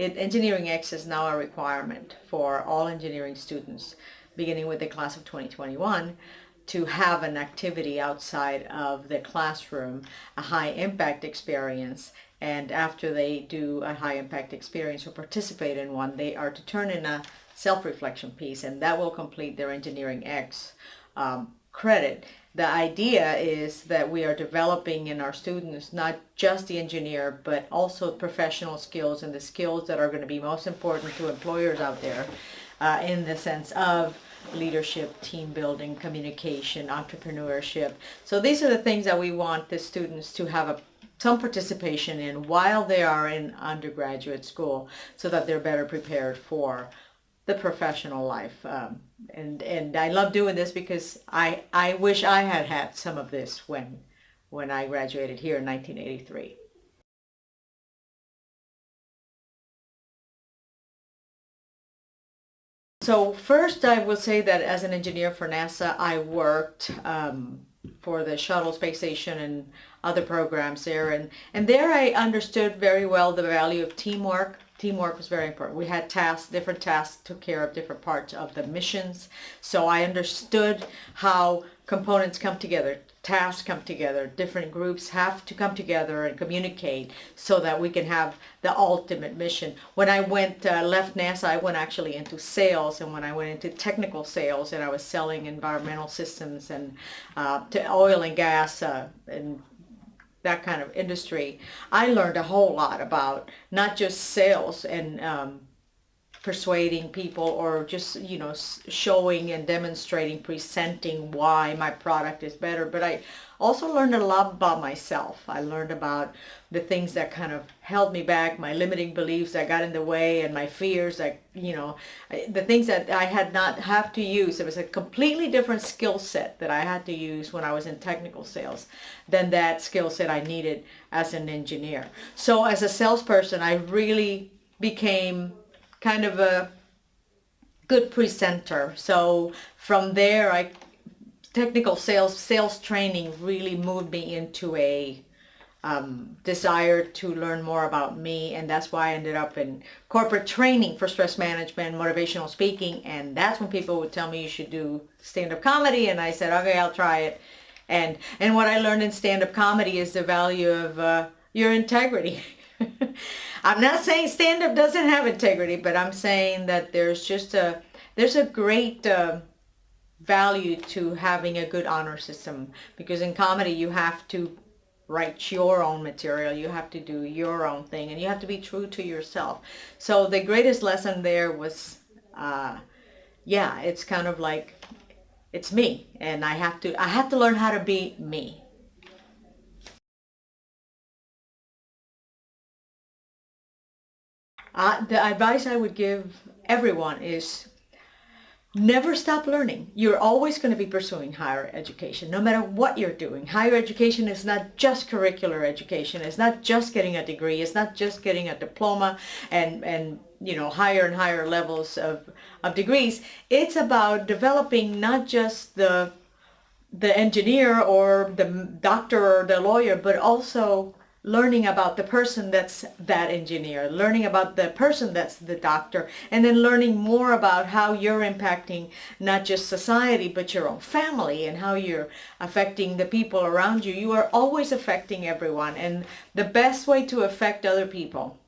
Engineering X is now a requirement for all engineering students, beginning with the class of 2021, to have an activity outside of the classroom, a high impact experience. And after they do a high impact experience or participate in one, they are to turn in a self-reflection piece, and that will complete their Engineering X credit. The idea is that we are developing in our students not just the engineer, but also professional skills and the skills that are going to be most important to employers out there, in the sense of leadership, team building, communication, entrepreneurship. So these are the things that we want the students to have some participation in while they are in undergraduate school, so that they're better prepared for the professional life. And I love doing this because I wish I had had some of this when I graduated here in 1983. So first, I will say that as an engineer for NASA, I worked for the shuttle space station and other programs there. And there I understood very well the value of teamwork. Teamwork was very important. We had tasks, different tasks, took care of different parts of the missions. So I understood how components come together, tasks come together, different groups have to come together and communicate so that we can have the ultimate mission. When I left NASA, I went actually into sales, and when I went into technical sales, and I was selling environmental systems and to oil and gas and that kind of industry, I learned a whole lot about not just sales and persuading people, or just, you know, showing and demonstrating, presenting why my product is better, but I also learned a lot about myself. I learned about the things that kind of held me back, my limiting beliefs that got in the way, and my fears that, you know, the things that I had not have to use. It was a completely different skill set that I had to use when I was in technical sales than that skill set I needed as an engineer. So as a salesperson, I really became kind of a good presenter. So from there, technical sales training really moved me into a desire to learn more about me, and that's why I ended up in corporate training for stress management, motivational speaking, and that's when people would tell me you should do stand-up comedy, and I said, okay, I'll try it. And what I learned in stand-up comedy is the value of your integrity. I'm not saying stand-up doesn't have integrity, but I'm saying that there's a great value to having a good honor system, because in comedy you have to write your own material, you have to do your own thing, and you have to be true to yourself. So the greatest lesson there was, it's kind of like, it's me, and I have to learn how to be me. The advice I would give everyone is never stop learning. You're always going to be pursuing higher education, no matter what you're doing. Higher education is not just curricular education. It's not just getting a degree. It's not just getting a diploma and you know, higher and higher levels of degrees. It's about developing not just the engineer or the doctor or the lawyer, but also learning about the person that's that engineer, learning about the person that's the doctor, and then learning more about how you're impacting not just society, but your own family, and how you're affecting the people around you. You are always affecting everyone, and the best way to affect other people,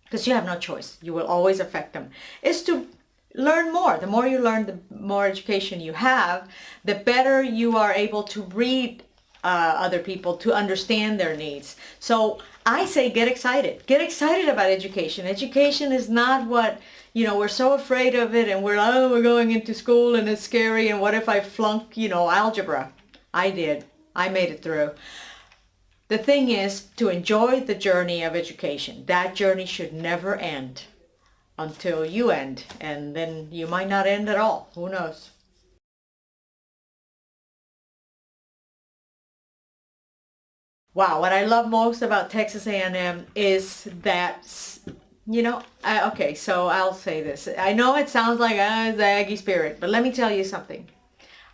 because you have no choice, you will always affect them, is to learn more. The more you learn, the more education you have, the better you are able to read other people, to understand their needs. So I say get excited. Get excited about education. Education is not what, you know, we're so afraid of it, and we're going into school and it's scary, and what if I flunk, you know, algebra? I did. I made it through. The thing is to enjoy the journey of education. That journey should never end until you end, and then you might not end at all. Who knows? Wow, what I love most about Texas A&M is that, you know, okay, so I'll say this. I know it sounds like the Aggie spirit, but let me tell you something.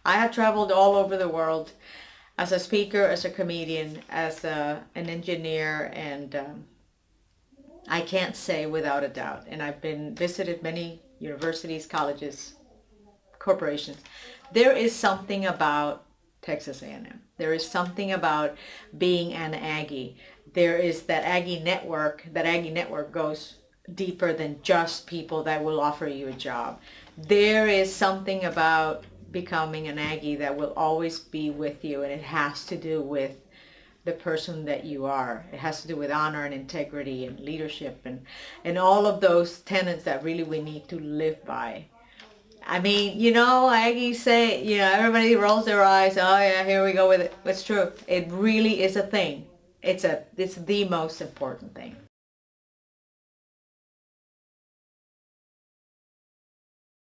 I have traveled all over the world as a speaker, as a comedian, as an engineer, and I can't say without a doubt, and I've been visited many universities, colleges, corporations. There is something about Texas A&M. There is something about being an Aggie. There is that Aggie network. That Aggie network goes deeper than just people that will offer you a job. There is something about becoming an Aggie that will always be with you, and it has to do with the person that you are. It has to do with honor and integrity and leadership and all of those tenets that really we need to live by. I mean, Aggies say, everybody rolls their eyes. Oh yeah, here we go with it. It's true. It really is a thing. It's the most important thing.